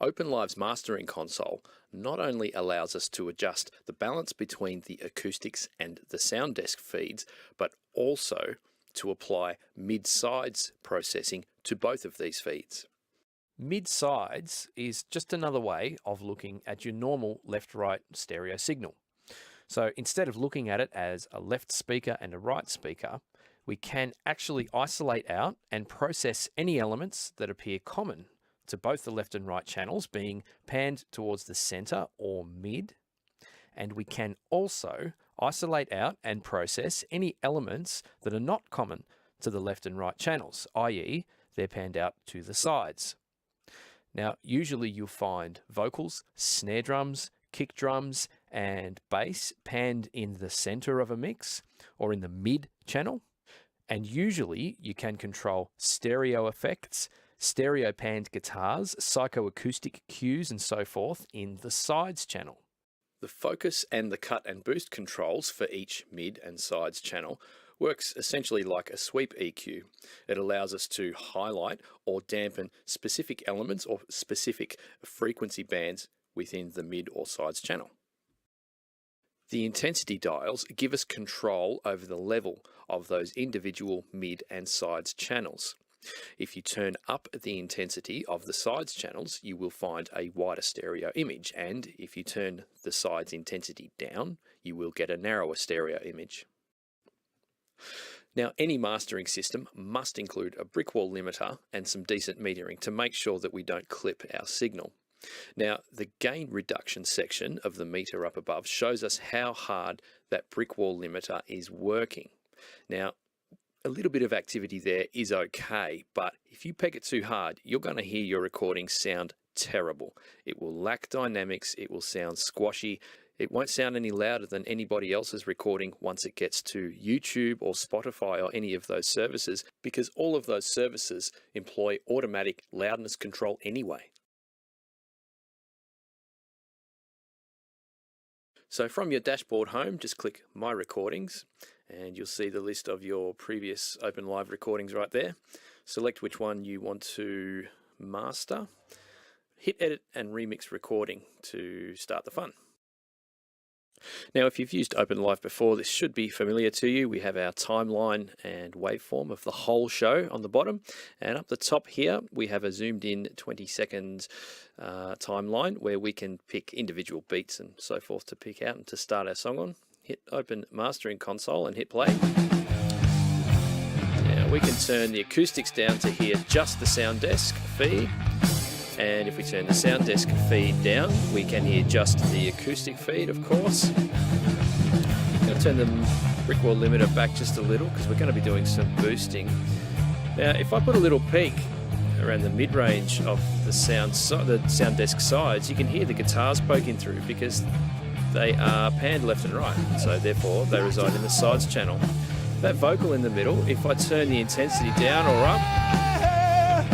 OpenLIVE's mastering console not only allows us to adjust the balance between the acoustics and the sound desk feeds, but also to apply mid-sides processing to both of these feeds. Mid-sides is just another way of looking at your normal left-right stereo signal. So instead of looking at it as a left speaker and a right speaker, we can actually isolate out and process any elements that appear common to both the left and right channels, being panned towards the center or mid. And we can also isolate out and process any elements that are not common to the left and right channels, i.e. they're panned out to the sides. Now, usually you'll find vocals, snare drums, kick drums, and bass panned in the center of a mix or in the mid channel. And usually you can control stereo effects, stereo panned guitars, psychoacoustic cues, and so forth in the sides channel. The focus and the cut and boost controls for each mid and sides channel works essentially like a sweep EQ. It allows us to highlight or dampen specific elements or specific frequency bands within the mid or sides channel. The intensity dials give us control over the level of those individual mid and sides channels. If you turn up the intensity of the sides channels, you will find a wider stereo image, and if you turn the sides intensity down, you will get a narrower stereo image. Now, any mastering system must include a brick wall limiter and some decent metering to make sure that we don't clip our signal. Now, the gain reduction section of the meter up above shows us how hard that brick wall limiter is working. Now, a little bit of activity there is okay, but if you peg it too hard, you're going to hear your recording sound terrible. It will lack dynamics, it will sound squashy, it won't sound any louder than anybody else's recording once it gets to YouTube or Spotify or any of those services, because all of those services employ automatic loudness control anyway. So from your dashboard home, just click My Recordings and you'll see the list of your previous OpenLIVE recordings right there. Select which one you want to master. Hit Edit and Remix Recording to start the fun. Now, if you've used OpenLIVE before, this should be familiar to you. We have our timeline and waveform of the whole show on the bottom. And up the top here, we have a zoomed in 20-second timeline where we can pick individual beats and so forth to pick out and to start our song on. Hit Open Mastering Console and hit play. Now, we can turn the acoustics down to hear just the sound desk feed. And if we turn the sound desk feed down, we can hear just the acoustic feed, of course. I'm going to turn the brick wall limiter back just a little because we're going to be doing some boosting. Now, if I put a little peak around the mid-range of the sound desk sides, you can hear the guitars poking through because they are panned left and right. So therefore, they reside in the sides channel. That vocal in the middle, if I turn the intensity down or up,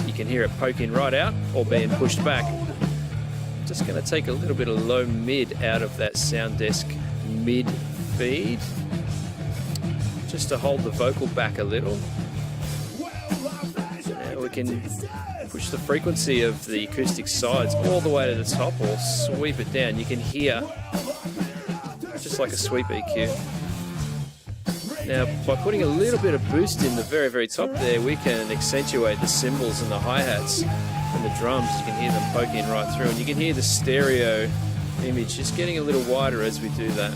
you can hear it poking right out or being pushed back. I'm just going to take a little bit of low mid out of that sound desk mid feed just to hold the vocal back a little. Now we can push the frequency of the acoustic sides all the way to the top or sweep it down. You can hear just like a sweep EQ. Now, by putting a little bit of boost in the very, very top there, we can accentuate the cymbals and the hi-hats and the drums. You can hear them poking right through, and you can hear the stereo image just getting a little wider as we do that.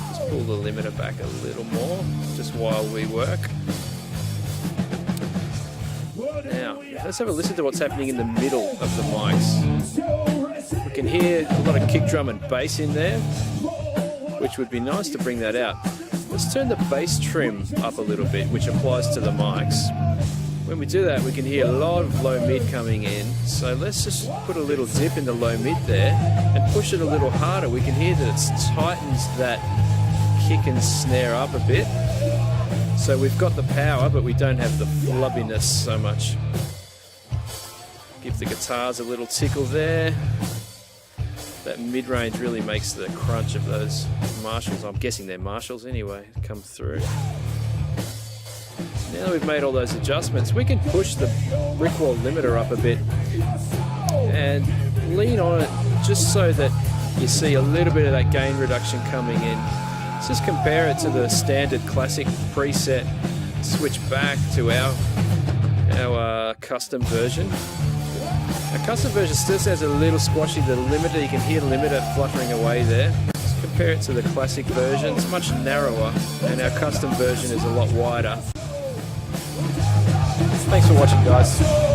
Just pull the limiter back a little more, just while we work. Now, let's have a listen to what's happening in the middle of the mics. We can hear a lot of kick drum and bass in there, which would be nice to bring that out. Let's turn the bass trim up a little bit, which applies to the mics. When we do that, we can hear a lot of low mid coming in. So let's just put a little dip in the low mid there and push it a little harder. We can hear that it tightens that kick and snare up a bit. So we've got the power, but we don't have the flubbiness so much. Give the guitars a little tickle there. That mid-range really makes the crunch of those Marshalls, I'm guessing they're Marshalls anyway, come through. Now that we've made all those adjustments, we can push the brick wall limiter up a bit and lean on it just so that you see a little bit of that gain reduction coming in. Let's just compare it to the standard classic preset, switch back to our custom version. Our custom version still sounds a little squashy. The limiter, you can hear the limiter fluttering away there. Let's compare it to the classic version. It's much narrower, and our custom version is a lot wider. Thanks for watching, guys.